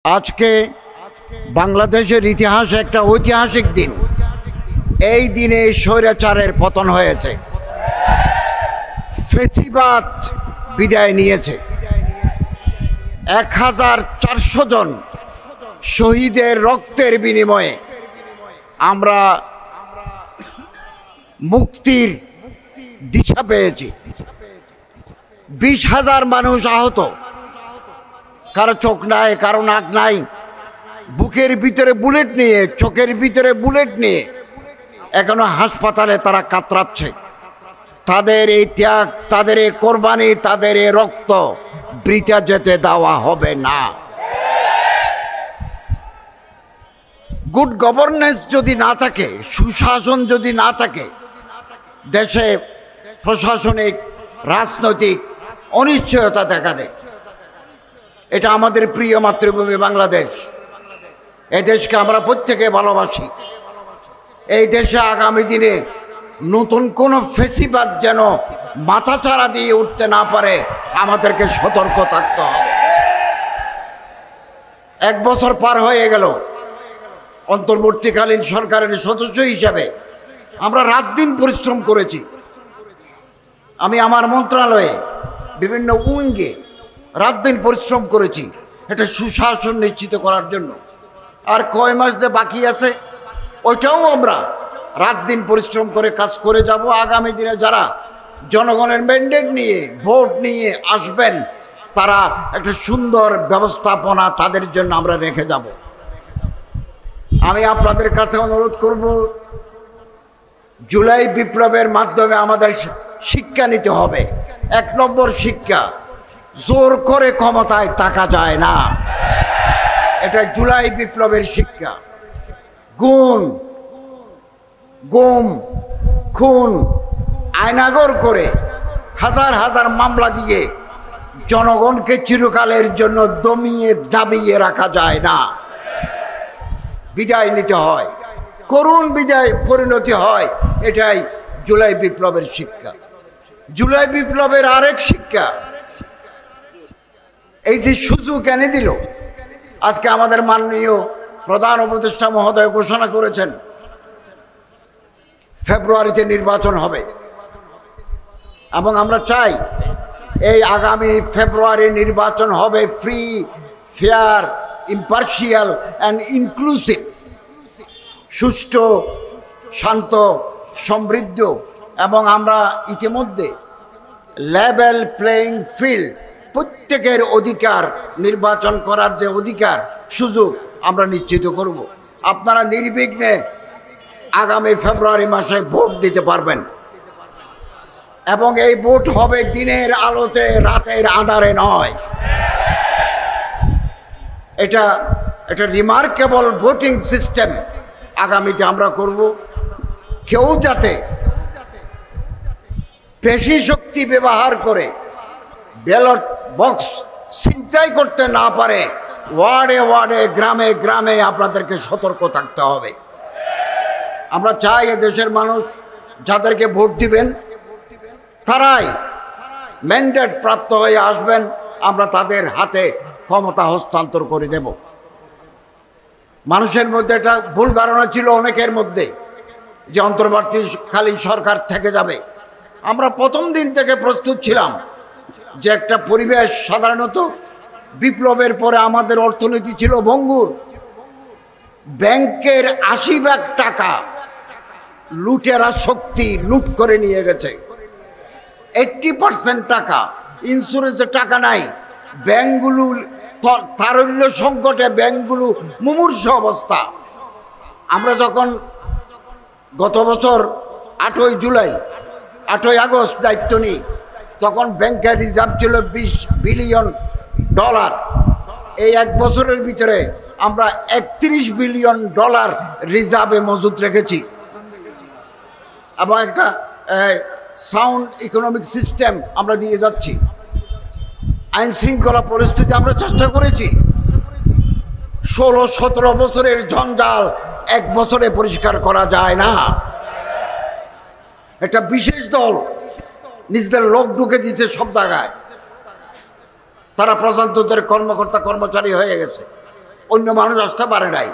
আজকে বাংলাদেশের ইতিহাসে একটা ঐতিহাসিক দিন। এই দিনে স্বৈরাচারের পতন হয়েছে, ফেসিবাদ বিদায় নিয়েছে। 1400 জন শহীদের রক্তের বিনিময়ে আমরা মুক্তির দিশা পেয়েছি। 20,000 মানুষ আহত, কারো চোখ নাই, কারো নাক নাই, বুকের ভিতরে বুলেট নিয়ে, চোখের ভিতরে বুলেট নিয়ে এখনো হাসপাতালে তারা কাতরাচ্ছে। তাদের এই ত্যাগ, তাদের এই কোরবানি, তাদের এই রক্ত বৃথা যেতে দেওয়া হবে না। গুড গভর্নেন্স যদি না থাকে, সুশাসন যদি না থাকে, দেশে প্রশাসনিক রাজনৈতিক অনিশ্চয়তা দেখা দেয়। এটা আমাদের প্রিয় মাতৃভূমি বাংলাদেশ। এই দেশকে আমরা প্রত্যেকে ভালোবাসি। এই দেশে আগামী দিনে নতুন কোনো ফেসিবাদ যেন মাথাচাড়া দিয়ে উঠতে না পারে, আমাদেরকে সতর্ক থাকতে হবে। 1 বছর পার হয়ে গেল। অন্তর্বর্তীকালীন সরকারের সদস্য হিসাবে আমরা রাত দিন পরিশ্রম করেছি। আমি আমার মন্ত্রণালয়ে বিভিন্ন উইঙ্গে রাত দিন পরিশ্রম করেছি এটা সুশাসন নিশ্চিত করার জন্য। আর কয় মাস যে বাকি আছে, ওইটাও আমরা রাত দিন পরিশ্রম করে কাজ করে যাব। আগামী দিনে যারা জনগণের ম্যান্ডেট নিয়ে ভোট নিয়ে আসবেন, তারা একটা সুন্দর ব্যবস্থাপনা তাদের জন্য আমরা রেখে যাব। আমি আপনাদের কাছে অনুরোধ করব, জুলাই বিপ্লবের মাধ্যমে আমাদের শিক্ষা নিতে হবে। 1 নম্বর শিক্ষা, জোর করে ক্ষমতায় থাকা যায় না। এটা জুলাই বিপ্লবের শিক্ষা। গুম, খুন, আয়নাগর করে হাজার হাজার মামলা দিয়ে জনগণকে চিরকালের জন্য দমিয়ে দাবিয়ে রাখা যায় না। বিদায় নিতে হয়, করুণ বিদায় পরিণতি হয়। এটাই জুলাই বিপ্লবের শিক্ষা। জুলাই বিপ্লবের আরেক শিক্ষা, এই যে সুযোগ এনে দিল, আজকে আমাদের মাননীয় প্রধান উপদেষ্টা মহোদয় ঘোষণা করেছেন ফেব্রুয়ারিতে নির্বাচন হবে, এবং আমরা চাই এই আগামী ফেব্রুয়ারি নির্বাচন হবে free, fair, impartial and inclusive, সুষ্ঠু, শান্ত, সমৃদ্ধ, এবং আমরা ইতিমধ্যে লেভেল প্লেইং ফিল্ড, প্রত্যেকের অধিকার, নির্বাচন করার যে অধিকার, সুযোগ আমরা নিশ্চিত করব। আপনারা নির্বিঘ্নে আগামী ফেব্রুয়ারি মাসে ভোট দিতে পারবেন, এবং এই ভোট হবে দিনের আলোতে, রাতের আঁধারে নয়। এটা রিমার্কেবল ভোটিং সিস্টেম আগামীতে আমরা করব। কেউ যাতে পেশি শক্তি ব্যবহার করে ব্যালট বক্স ছিনতাই করতে না পারে, ওয়ার্ডে ওয়ার্ডে, গ্রামে গ্রামে আপনাদেরকে সতর্ক থাকতে হবে। আমরা চাই এ দেশের মানুষ যাদেরকে ভোট দিবেন, তারাই ম্যান্ডেট প্রাপ্ত হয়ে আসবেন। আমরা তাদের হাতে ক্ষমতা হস্তান্তর করে দেব। মানুষের মধ্যে একটা ভুল ধারণা ছিল অনেকের মধ্যে যে অন্তর্বর্তীকালীন সরকার থেকে যাবে। আমরা প্রথম দিন থেকে প্রস্তুত ছিলাম যে একটা পরিবেশ, সাধারণত বিপ্লবের পরে আমাদের অর্থনীতি ছিল ভঙ্গুর। ব্যাংকের 80 ভাগ টাকা লুটেরা শক্তি লুট করে নিয়ে গেছে। 80% টাকা, ইন্স্যুরেন্সের টাকা নাই। ব্যাংকগুলো তারল্য সংকটে, ব্যাংকগুলো মুমূর্ষু অবস্থা। আমরা যখন গত বছর 8ই আগস্ট দায়িত্ব নিই, তখন ব্যাংকের রিজার্ভ ছিল $20 বিলিয়ন। এই 1 বছরের ভিতরে আমরা $31 বিলিয়ন রিজার্ভে মজুদ রেখেছি, এবং একটা সাউন্ড ইকোনমিক সিস্টেম আমরা দিয়ে যাচ্ছি। আইন শৃঙ্খলা পরিস্থিতি আমরা চেষ্টা করেছি। 16-17 বছরের জঞ্জাল 1 বছরে পরিষ্কার করা যায় না। একটা বিশেষ দল নিজেদের লোক ঢুকে দিয়েছে সব জায়গায়। তারা প্রজাতন্ত্রের কর্মকর্তা কর্মচারী হয়ে গেছে। অন্য মানুষ আসতে পারে নাই।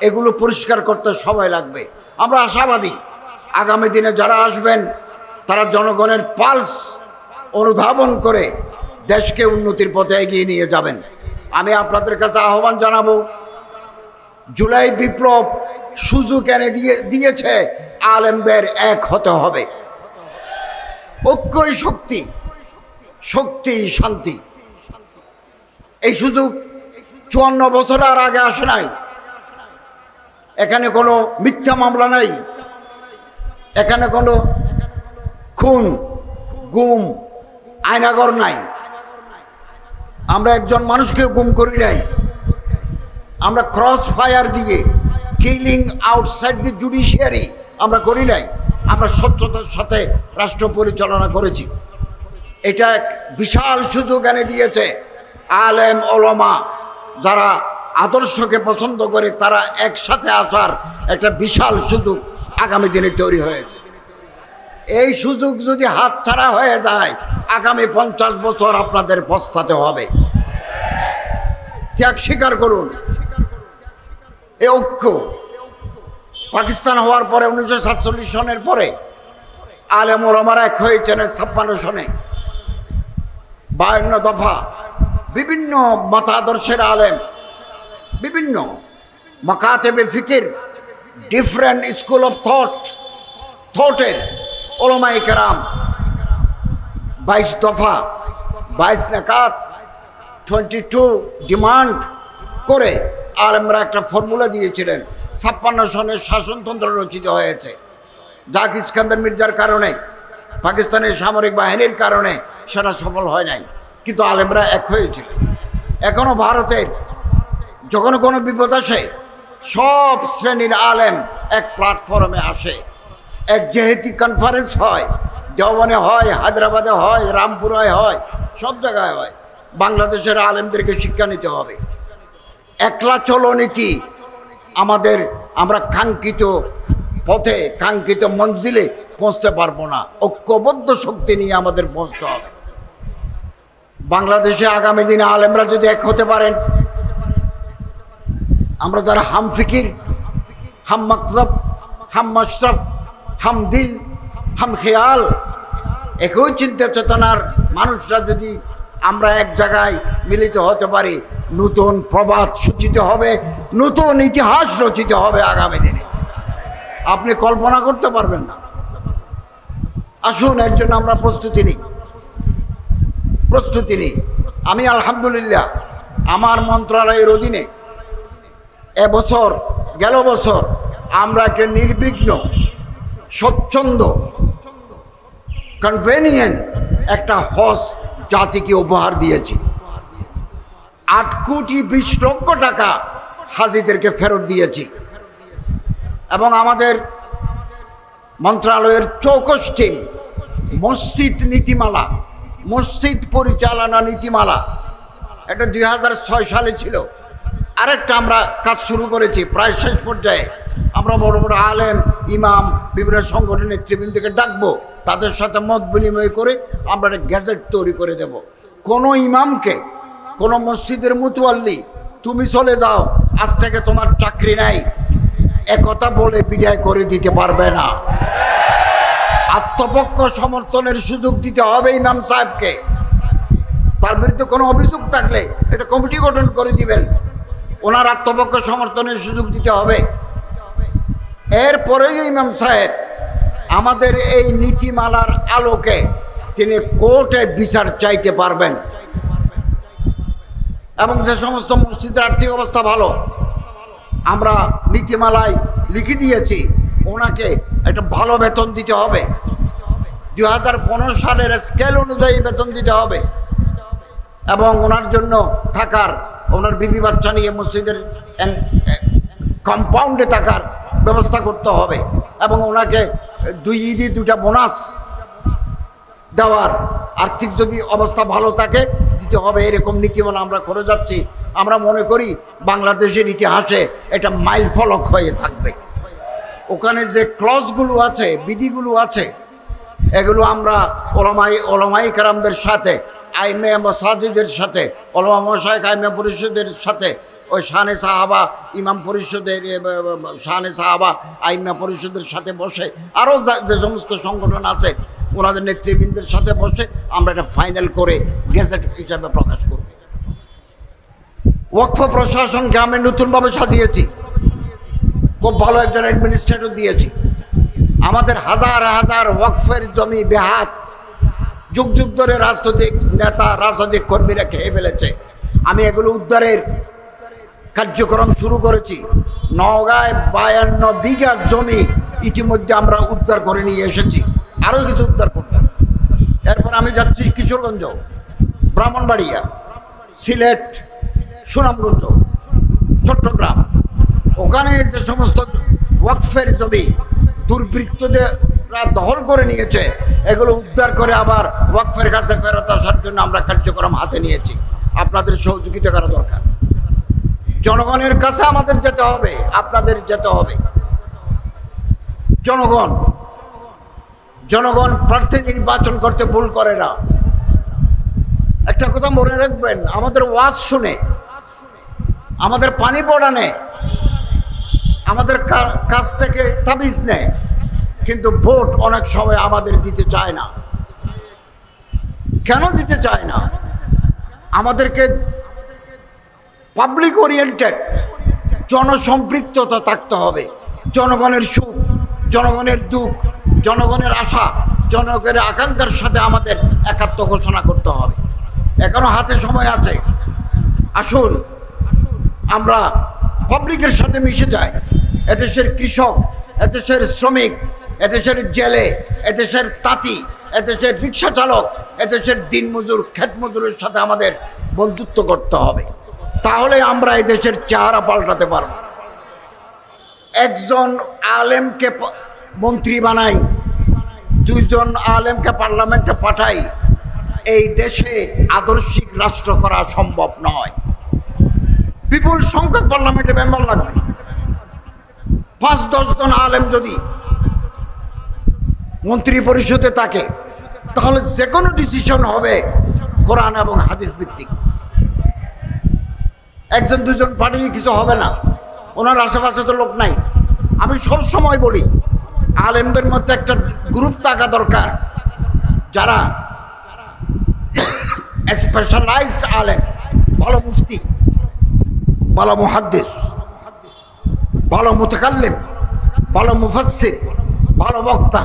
এগুলো পরিষ্কার করতে সময় লাগবে। আমরা আশাবাদী আগামী দিনে যারা আসবেন তারা জনগণের পালস অনুধাবন করে দেশকে উন্নতির পথে এগিয়ে নিয়ে যাবেন। আমি আপনাদের কাছে আহ্বান জানাবো, জুলাই বিপ্লব সুযোগ এনে দিয়েছে আলেমদের এক হতে হবে। ঐক্যই শক্তি, শক্তি শান্তি। এই সুযোগ 54 বছর আর আগে আসে নাই। এখানে কোনো মিথ্যা মামলা নাই, এখানে কোনো খুন গুম আয়নাগর নাই। আমরা একজন মানুষকে গুম করি নাই, আমরা ক্রস ফায়ার দিয়ে কিলিং আউটসাইড দি জুডিশিয়ারি আমরা করি নাই। আমরা স্বচ্ছতার সাথে রাষ্ট্র পরিচালনা করেছি। এটা এক বিশাল সুযোগ এনে দিয়েছে আলেম ওলামা যারা আদর্শকে পছন্দ করে তারা একসাথে আসার একটা বিশাল সুযোগ আগামী দিনে তৈরি হয়েছে। এই সুযোগ যদি হাতছাড়া হয়ে যায় আগামী 50 বছর আপনাদের পস্তাতে হবে। ত্যাগ স্বীকার করুন। এই ঐক্য পাকিস্তান হওয়ার পরে 1947 সনের পরে আলেম ওলামারা এক হয়েছেন 56 সনে, 52 দফা, বিভিন্ন মতাদর্শের আলেম, বিভিন্ন মাকাতেবে ফিকির, ডিফারেন্ট স্কুল অফ থটের ওলামায়ে কেরাম 22 দফা, 22 নাকাত, 22 ডিমান্ড করে আলেমরা একটা ফর্মুলা দিয়েছিলেন। 56 সনের শাসনতন্ত্র রচিত হয়েছে। জাক ইস্কান্দার মির্জার কারণে, পাকিস্তানের সামরিক বাহিনীর কারণে সেটা সফল হয় নাই, কিন্তু আলেমরা এক হয়েছিল। এখনো ভারতের যখন কোনো বিপদ আসে সব শ্রেণীর আলেম এক প্ল্যাটফর্মে আসে। এক জেহেতি কনফারেন্স হয়, দেওবনে হয়, হায়দ্রাবাদে হয়, রামপুরায় হয়, সব জায়গায় হয়। বাংলাদেশের আলেমদেরকে শিক্ষা নিতে হবে। একলা চলো নীতি আমরা কাঙ্ক্ষিত পথে কাঙ্ক্ষিত মঞ্জিলে পৌঁছতে পারবো না। ঐক্যবদ্ধ শক্তি নিয়ে আমাদের পৌঁছতে হবে। বাংলাদেশে আগামী দিনে আলেমরা যদি এক হতে পারেন, আমরা যারা হাম ফিকির, হাম মকতব, হাম মশরফ, হাম দিল, হাম খেয়াল, একই চিন্তা চেতনার মানুষরা যদি আমরা এক জায়গায় মিলিত হতে পারি, নতুন প্রবাদ সূচিত হবে, নতুন ইতিহাস রচিত হবে আগামী দিনে। আপনি কল্পনা করতে পারবেন না। আসুন এর জন্য আমরা প্রস্তুতি নিই। আমি আলহামদুলিল্লাহ আমার মন্ত্রণালয়ের অধীনে গেল বছর আমরা একটা নির্বিঘ্ন, স্বচ্ছন্দ, কনভেনিয়েন্ট একটা হজ জাতিকে উপহার দিয়েছি। 8 কোটি 20 লক্ষ টাকা হাজিদেরকে ফেরত দিয়েছি। এবং আমাদের মন্ত্রণালয়ের চৌকস টিম মসজিদ নীতিমালা, মসজিদ পরিচালনা নীতিমালা, এটা 2006 সালে ছিল। আরেকটা আমরা কাজ শুরু করেছি, প্রায় শেষ পর্যায়ে। আমরা বড় বড় আলেম, ইমাম, বিভিন্ন সংগঠনের নেতৃবৃন্দকে ডাকবো, তাদের সাথে মত বিনিময় করে আমরা একটা গ্যাজেট তৈরি করে দেব। কোনো ইমামকে, কোনো মসজিদের মুতওয়াল্লি তুমি চলে যাও, আজ থেকে তোমার চাকরি নাই, একথা বলে বিদায় করে দিতে পারবে না। আত্মপক্ষ সমর্থনের সুযোগ দিতে হবে ইমাম সাহেবকে। তার বিরুদ্ধে কোনো অভিযোগ থাকলে এটা কমিটি গঠন করে দিবেন, ওনার আত্মপক্ষ সমর্থনের সুযোগ দিতে হবে। এরপরে ইমাম সাহেব আমাদের এই নীতিমালার আলোকে তিনি কোর্টে বিচার চাইতে পারবেন। এবং যে সমস্ত মসজিদের আর্থিক অবস্থা ভালো, আমরা নীতিমালায় লিখে দিয়েছি ওনাকে একটা ভালো বেতন দিতে হবে। 2015 সালের স্কেল অনুযায়ী বেতন দিতে হবে। এবং ওনার জন্য থাকার, ওনার বিবি বাচ্চা নিয়ে মসজিদের কম্পাউন্ডে থাকার ব্যবস্থা করতে হবে। এবং ওনাকে 2 ঈদে 2টা বোনাস দেওয়ার, আর্থিক যদি অবস্থা ভালো থাকে দিতে হবে। এরকম নীতিমালা আমরা করে যাচ্ছি। আমরা মনে করি বাংলাদেশের ইতিহাসে এটা মাইল ফলক হয়ে থাকবে। ওখানে যে ক্লজগুলো আছে, বিধিগুলো আছে, এগুলো আমরা ওলামাই কেরামদের সাথে, আইমে মাসাজিদের সাথে, ওলামা মশায়েখ আইমে পরিষদের সাথে, ওই শানে সাহাবা ইমাম পরিষদের শানে সাহাবা আইমা পরিষদের সাথে বসে আরও যে সমস্ত সংগঠন আছে ওনাদের নেতৃবৃন্দের সাথে বসে আমরা এটা ফাইনাল করে গেজেট হিসাবে প্রকাশ করব। ওয়াকফ প্রশাসনকে আমি নতুনভাবে সাজিয়েছি, খুব ভালো একজন অ্যাডমিনিস্ট্রেটর দিয়েছি। আমাদের হাজার হাজার ওয়াকফের জমি বেহাত, যুগ যুগ ধরে রাজনৈতিক নেতা রাজনৈতিক কর্মীরা খেয়ে ফেলেছে। আমি এগুলো উদ্ধারের কার্যক্রম শুরু করেছি। নওগাঁয় 52 বিঘা জমি ইতিমধ্যে আমরা উদ্ধার করে নিয়ে এসেছি, আরও কিছু উদ্ধার করতে। এরপর আমি যাচ্ছি কিশোরগঞ্জ, ব্রাহ্মণবাড়িয়া, সিলেট, সুনামগঞ্জ, চট্টগ্রাম। ওখানে যে সমস্ত ওয়াকফের জমি দুর্বৃত্তরা দখল করে নিয়েছে এগুলো উদ্ধার করে আবার ওয়াকফের কাছে ফেরত আসার জন্য আমরা কার্যক্রম হাতে নিয়েছি। আপনাদের সহযোগিতা করা দরকার। জনগণের কাছে আমাদের যেতে হবে, আপনাদের যেতে হবে। জনগণ প্রার্থী নির্বাচন করতে ভুল করে না। একটা কথা মনে রাখবেন, আমাদের ওয়াজ শুনে, আমাদের পানি পড়ানে, আমাদের কাছ থেকে তাবিজ নেয়, কিন্তু ভোট অনেক সময় আমাদের দিতে চায় না। কেন দিতে চায় না? আমাদেরকে পাবলিক ওরিয়েন্টেড, জনসম্পৃক্ততা থাকতে হবে। জনগণের সুখ, জনগণের দুঃখ, জনগণের আশা, জনগণের আকাঙ্ক্ষার সাথে আমাদের একাত্ম ঘোষণা করতে হবে। এখনো হাতে সময় আছে। আসুন আমরা পাবলিকের সাথে মিশে যাই। এদেশের কৃষক, এদেশের শ্রমিক, এদেশের জেলে, এদেশের তাঁতি, এদেশের রিক্সা চালক, এদেশের দিনমজুর, ক্ষেত মজুরের সাথে আমাদের বন্ধুত্ব করতে হবে। তাহলে আমরা এই দেশের চেহারা পাল্টাতে পারব। একজন আলেমকে মন্ত্রী বানাই, 2 জন আলেমকে পার্লামেন্টে পাঠাই, এই দেশে আদর্শিক রাষ্ট্র করা সম্ভব নয়। বিপুল সংখ্যক পার্লামেন্টে মেম্বার লাগবে। 5-10 জন আলেম যদি মন্ত্রী পরিষদে থাকে তাহলে যে কোনো ডিসিশন হবে কোরআন এবং হাদিস ভিত্তিক। 1-2 জন পাঠিয়ে কিছু হবে না। ওনার আশেপাশে তো লোক নাই। আমি সব সময় বলি আলেমদের মধ্যে একটা গ্রুপ থাকা দরকার, যারা স্পেশালাইজড আলেম, ভালো মুফতি, ভালো মুহাদ্দিস, ভালো মুতাকাল্লিম, ভালো মুফাসসির, ভালো বক্তা,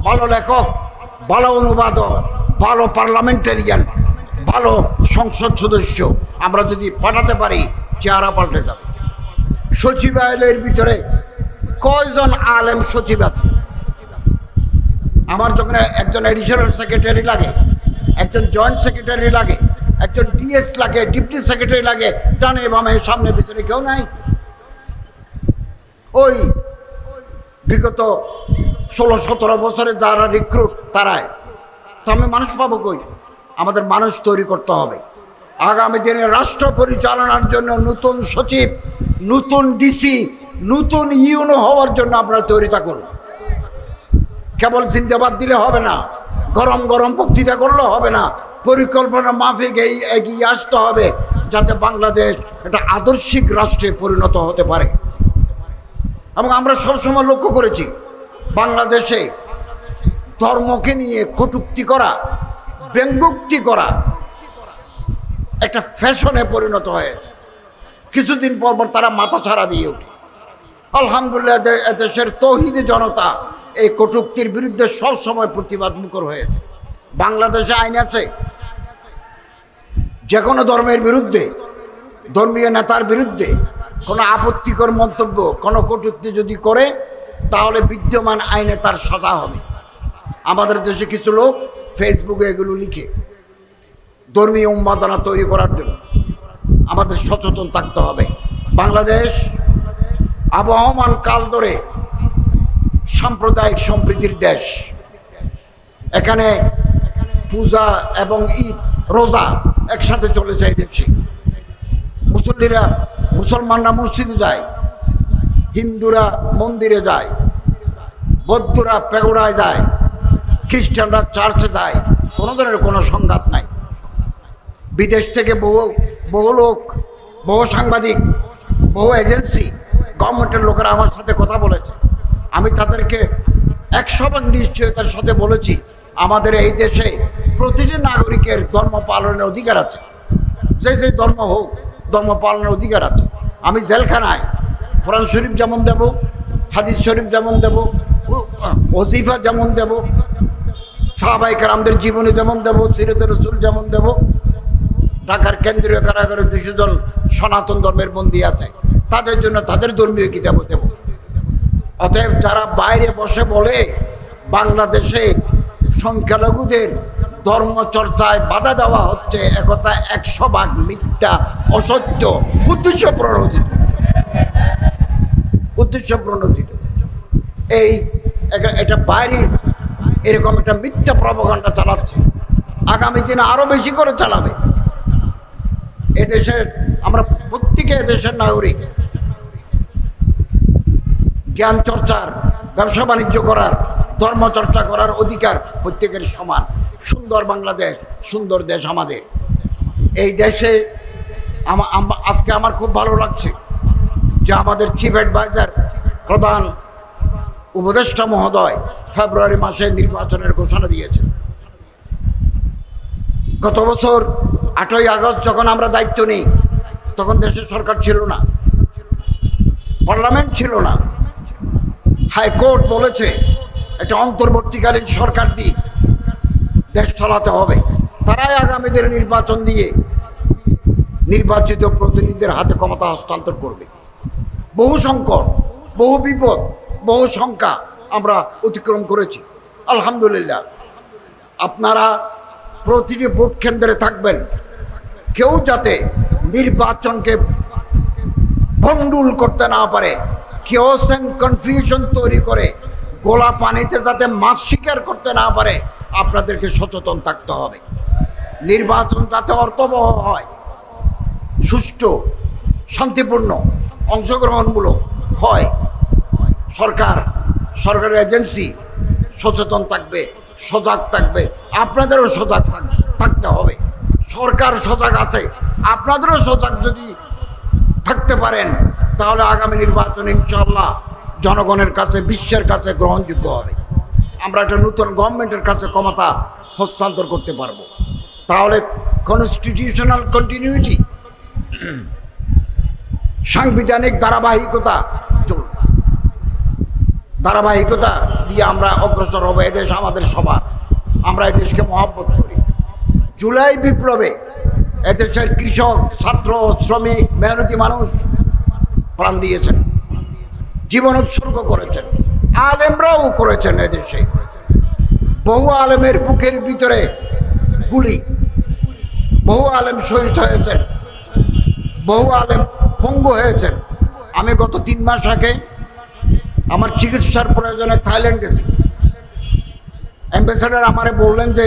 ভালো লেখক, ভালো অনুবাদক, ভালো পার্লামেন্টারিয়ান, ভালো সংসদ সদস্য আমরা যদি পাঠাতে পারি চেহারা পাল্টে যাবে। সচিবালয়ের ভিতরে কয়জন আলেম সচিব আছে? আমার যখন একজন এডিশনাল সেক্রেটারি লাগে, একজন জয়েন্ট সেক্রেটারি লাগে, একজন ডিএস লাগে, ডিপটি সেক্রেটারি লাগে, ডানে বামে সামনে পিছনে কেউ নাই। ওই বিগত 16-17 বছরে যারা রিক্রুট তারাই তো। আমি মানুষ পাবো কই? আমাদের মানুষ তৈরি করতে হবে। আগামী দিনে রাষ্ট্র পরিচালনার জন্য নতুন সচিব, নতুন ডিসি, নতুন ইউনো হওয়ার জন্য আপনারা তৈরি থাকুন। কেবল জিন্দাবাদ দিলে হবে না, গরম গরম বক্তৃতা করলে হবে না, পরিকল্পনা মাফিক এগিয়ে আসতে হবে যাতে বাংলাদেশ একটা আদর্শিক রাষ্ট্রে পরিণত হতে পারে। এবং আমরা সবসময় লক্ষ্য করেছি বাংলাদেশে ধর্মকে নিয়ে কটূক্তি করা, ব্যঙ্গোক্তি করা একটা ফ্যাশনে পরিণত হয়েছে। কিছুদিন পর পর তারা মাথা ছাড়া দিয়ে ওঠে। আলহামদুলিল্লাহ দেশের তৌহিদি জনতা এই কটূক্তির বিরুদ্ধে সব সময় প্রতিবাদ মুখর হয়েছে। বাংলাদেশে আইন আছে, যে কোনো ধর্মের বিরুদ্ধে, ধর্মীয় নেতার বিরুদ্ধে কোনো আপত্তিকর মন্তব্য, কোনো কটূক্তি যদি করে তাহলে বিদ্যমান আইনে তার সাজা হবে। আমাদের দেশে কিছু লোক ফেসবুকে এগুলো লিখে ধর্মীয় উন্মাদনা তৈরি করার জন্য। আমাদের সচেতন থাকতে হবে। বাংলাদেশ আবহমান কাল ধরে সাম্প্রদায়িক সম্প্রীতির দেশ। এখানে পূজা এবং ঈদ, রোজা একসাথে চলে যায় দেশে। মুসলমানরা মসজিদে যায়, হিন্দুরা মন্দিরে যায়, বৌদ্ধরা পেগোড়ায় যায়, খ্রিস্টানরা চার্চে যায়। কোনো ধরনের কোনো সংঘাত নাই। বিদেশ থেকে বহু লোক বহু সাংবাদিক, বহু এজেন্সি, গভর্নমেন্টের লোকেরা আমার সাথে কথা বলেছে। আমি তাদেরকে 100% নিশ্চয়তার সাথে বলেছি, আমাদের এই দেশে প্রতিটি নাগরিকের ধর্ম পালনের অধিকার আছে। যে ধর্ম হোক, ধর্ম পালনের অধিকার আছে। আমি জেলখানায় কোরআন শরীফ যেমন দেব, হাদিস শরীফ যেমন দেব, ওজিফা যেমন দেব, সাহাবায়ে কেরামদের জীবনী যেমন দেব, সিরাতে রাসূল যেমন দেব। ঢাকার কেন্দ্রীয় কারাগারে 200 জন সনাতন ধর্মের বন্দী আছে, তাদের জন্য তাদের ধর্মীয় কিতাব দেব। অতএব যারা বাইরে বসে বলে বাংলাদেশে সংখ্যালঘুদের ধর্ম চর্চায় বাধা দেওয়া হচ্ছে, একথা 100% মিথ্যা, অসত্য, উদ্দেশ্য প্রণোদিত। এটা বাইরে এরকম একটা মিথ্যা প্রপাগান্ডা চালাচ্ছে, আগামী দিনে আরো বেশি করে চালাবে। এদেশের আমরা প্রত্যেকে এদেশের নাগরিক, জ্ঞান চর্চার, ব্যবসা বাণিজ্য করার, ধর্ম চর্চা করার অধিকার প্রত্যেকের সমান। সুন্দর বাংলাদেশ, সুন্দর দেশ আমাদের। এই দেশে আজকে আমার খুব ভালো লাগছে যে আমাদের চিফ অ্যাডভাইজার, প্রধান উপদেষ্টা মহোদয় ফেব্রুয়ারি মাসে নির্বাচনের ঘোষণা দিয়েছেন। গত বছর 8ই আগস্ট যখন আমরা দায়িত্ব নিই, তখন দেশের সরকার ছিল না, পার্লামেন্ট ছিল না। হাইকোর্ট বলেছে এটা অন্তর্বর্তীকালীন সরকার দিয়ে দেশ চালাতে হবে। তারাই আগামী দিনে নির্বাচন দিয়ে নির্বাচিত প্রতিনিধিদের হাতে ক্ষমতা হস্তান্তর করবে। বহু সংকট, বহু বিপদ, বহু শঙ্কা আমরা অতিক্রম করেছি, আলহামদুলিল্লাহ। আপনারা প্রতিটি ভোট কেন্দ্রে থাকবেন, কেউ যাতে নির্বাচনকে ভণ্ডুল করতে না পারে, কেওস এন্ড কনফিউশন তৈরি করে গোলা পানিতে যাতে মাছ শিকার করতে না পারে, আপনাদেরকে সচেতন থাকতে হবে। নির্বাচন যাতে অর্থবহ হয়, সুষ্ঠু, শান্তিপূর্ণ, অংশগ্রহণমূলক হয়, সরকারের এজেন্সি সচেতন থাকবে, সজাগ থাকবে। আপনাদেরও সজাগ থাকতে হবে। সরকার সজাগ আছে, আপনাদেরও সজাগ যদি থাকতে পারেন, তাহলে আগামী নির্বাচন ইনশাআল্লাহ জনগণের কাছে, বিশ্বের কাছে গ্রহণযোগ্য হবে। আমরা একটা নতুন গভর্নমেন্টের কাছে ক্ষমতা হস্তান্তর করতে পারবো। তাহলে কনস্টিটিউশনাল কন্টিনিউটি, সাংবিধানিক ধারাবাহিকতা চলবে। ধারাবাহিকতা দিয়ে আমরা অগ্রসর হবো। এদেশ আমাদের সবার, আমরা এদেশকে মহব্বত করি। জুলাই বিপ্লবে এদেশের কৃষক, ছাত্র, শ্রমিক, মেহনতি মানুষ প্রাণ দিয়েছেন, জীবন উৎসর্গ করেছেন, আলেমরাও করেছেন। এদেশে বহু আলেমের বুকের ভিতরে গুলি, বহু আলেম শহীদ হয়েছেন, বহু আলেম পঙ্গু হয়েছেন। আমি গত 3 মাস আগে আমার চিকিৎসার প্রয়োজনে থাইল্যান্ড গেছি। অ্যাম্বাসেডর আমারে বললেন যে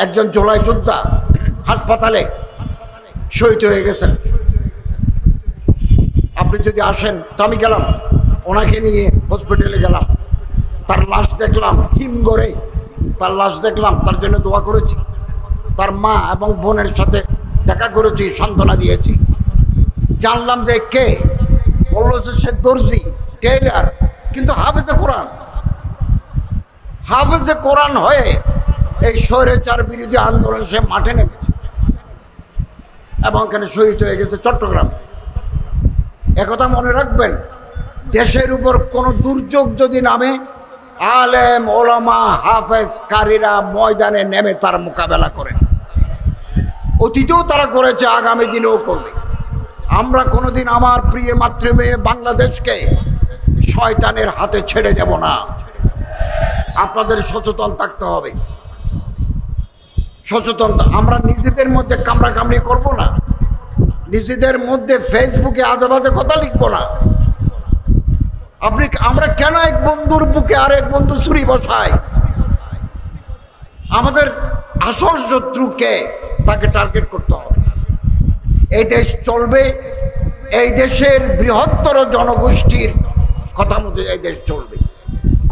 একজন জুলাই যোদ্ধা হাসপাতালে শহীদ হয়ে গেছেন, আপনি যদি আসেন। তো আমি গেলাম, ওনাকে নিয়ে হসপিটালে গেলাম, তার লাশ দেখলাম হিমঘরে, তার লাশ দেখলাম, তার জন্য দোয়া করেছি। তার মা এবং বোনের সাথে দেখা করেছি, সান্ত্বনা দিয়েছি। জানলাম যে কে, বলল যে সে দর্জি, টেইলার, কিন্তু হাফেজে কোরআন। হাফেজে কোরআন হয়ে এই স্বৈরাচার বিরোধী আন্দোলন সে মাঠে নেমেছে এবং এখানে শহীদ হয়ে গেছে চট্টগ্রামে। একথা মনে রাখবেন, দেশের উপর কোনো দুর্যোগ যদি নামে, আলেম, ওলামা, হাফেজ, কারীরা ময়দানে নেমে তার মোকাবেলা করেন। অতীতেও তারা করেছে, আগামী দিনেও করবে। আমরা কোনোদিন আমার প্রিয় মাতৃভূমি বাংলাদেশকে শয়তানের হাতে ছেড়ে দেব না। আপনাদের সচেতন থাকতে হবে, সচেতন। আমরা নিজেদের মধ্যে কামড়াকামড়ি করব না, নিজেদের মধ্যে ফেসবুকে আজেবাজে কথা লিখবো না। আমরা কেন এক বন্ধুর বুকে আর এক বন্ধু ছুরি বসাই? আমাদের আসল শত্রুকে, তাকে টার্গেট করতে হবে। এই দেশ চলবে, এই দেশের বৃহত্তর জনগোষ্ঠীর কথা মতো এই দেশ চলবে।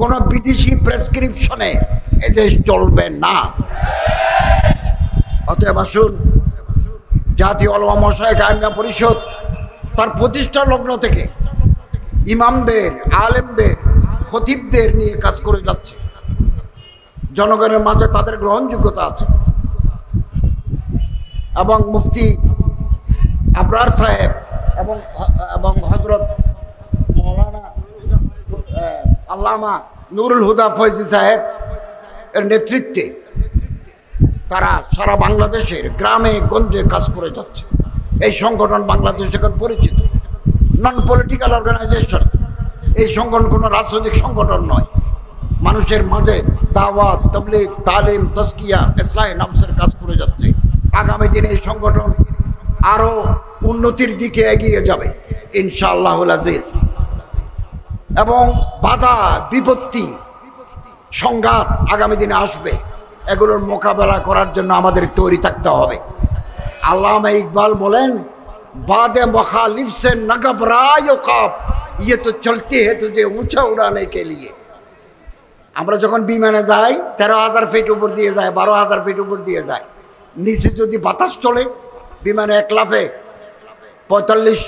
কোনো বিদেশি প্রেসক্রিপশনে এই দেশ চলবে না। অতএব আসুন জাতীয় উলামা মাশায়েখ আইম্মা পরিষদ তার প্রতিষ্ঠা লগ্ন থেকে ইমামদের, আলেমদের, খতিবদের নিয়ে কাজ করে যাচ্ছে। জনগণের মাঝে তাদের গ্রহণযোগ্যতা আছে এবং মুফতি আবরার সাহেব এবং হযরত মাওলানা আল্লামা নুরুল হুদা ফয়জি সাহেব এর নেতৃত্বে তারা সারা বাংলাদেশের গ্রামে গঞ্জে কাজ করে যাচ্ছে। এই সংগঠন বাংলাদেশ এখন পরিচিত, নন পলিটিক্যাল অর্গানাইজেশন। এই সংগঠন কোনো রাজনৈতিক সংগঠন নয়, মানুষের মাঝে দাওয়াত, তাবলীগ, তালিম, তাজকিয়া, ইসলাহ নফসের কাজ করে যাচ্ছে। আগামী দিনে এই সংগঠন আরো উন্নতির দিকে এগিয়ে যাবে ইনশাআল্লাহুল আজিজ। এবং বাধা, বিপত্তি, সংঘাত আগামী দিনে আসবে, এগুলোর মোকাবেলা করার জন্য আমাদের তৈরি থাকতে হবে। আল্লামা ইকবাল বলেন, বাদে মুখালিফ সে ন ঘবরায় কাপ, ইয়ে তো চলতে হে তুঝে উঁচা উড়ানে কে লিয়ে। আমরা যখন বিমানে যাই 13,000 ফিট উপর দিয়ে যায়, 12,000 ফিট উপর দিয়ে যায়, নিচে যদি বাতাস চলে বিমানে এক লাফে 45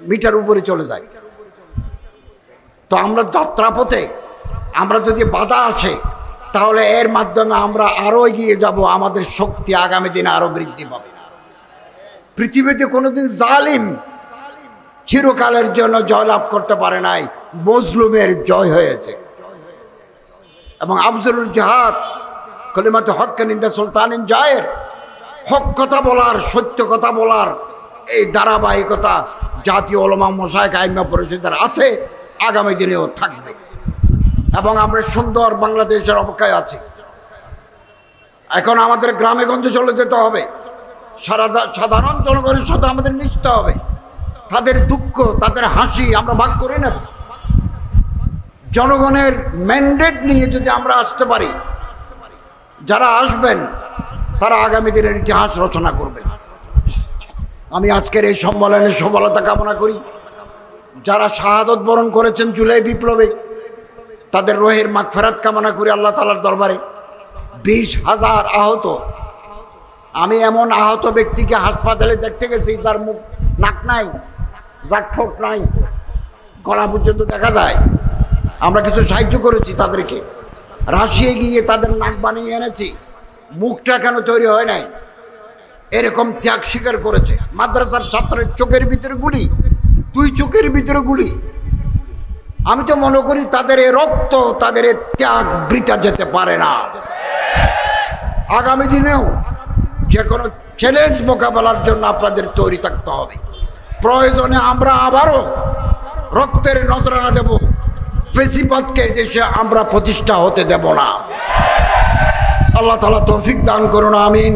মিটার উপরে চলে যায়। তো আমরা যাত্রাপথে আমরা যদি বাধা আসে তাহলে এর মাধ্যমে আমরা আরো এগিয়ে যাব, আমাদের শক্তি আগামী দিনে আরো বৃদ্ধি পাবে। পৃথিবীতে কোনোদিন জালিম চিরকালের জন্য জয়লাভ করতে পারে নাই, মজলুমের জয় হয়েছে। এবং আফজলুল জিহাদ কলিমাতে হক নিন্দা সুলতানিন জায়ের, হক কথা বলার, সত্য কথা বলার এই ধারাবাহিকতা জাতীয় উলামা মাশায়েখ আইম্মা পরিষদের আছে, আগামী দিনেও থাকবে। এবং আমরা সুন্দর বাংলাদেশের অপেক্ষায় আছি। এখন আমাদের গ্রামে গঞ্জে চলে যেতে হবে, সাধারণ জনগণের সাথে আমাদের মিশতে হবে। তাদের দুঃখ, তাদের হাসি আমরা ভাগ করে নেব। জনগণের ম্যান্ডেট নিয়ে যদি আমরা আসতে পারি, যারা আসবেন তারা আগামী দিনের ইতিহাস রচনা করবেন। আমি আজকের এই সম্মেলনের সফলতা কামনা করি। যারা শাহাদত বরণ করেছেন জুলাই বিপ্লবে, তাদের রোহের মাগফিরাত কামনা করি আল্লাহ তাআলার দরবারে। 20,000 আহত, আমি এমন আহত ব্যক্তিকে হাসপাতালে দেখতে গেছি যার মুখ, নাক নাই, যার ঠোঁট নাই, গলা পর্যন্ত দেখা যায়। আমরা কিছু সাহায্য করেছি তাদেরকে, রাশিয়ায় গিয়ে তাদের নাক বানিয়ে এনেছি, মুখটা কেন তৈরি হয় নাই, এরকম ত্যাগ স্বীকার করেছে। মাদ্রাসার ছাত্রের চোখের ভিতরে গুলি, 2 চোখের ভিতরে গুলি। আমি তো মনে করি তাদের এ রক্ত, তাদের এ ত্যাগ বৃথা যেতে পারে না। আগামী দিনেও যে কোনো চ্যালেঞ্জ মোকাবেলার জন্য আপনাদের তৈরি থাকতে হবে। প্রয়োজনে আমরা আবারও রক্তের নজরানা দেব, ফেসিবাদকে দেশে আমরা প্রতিষ্ঠা হতে দেব না। আল্লাহ তাআলা তৌফিক দান করুন, আমিন।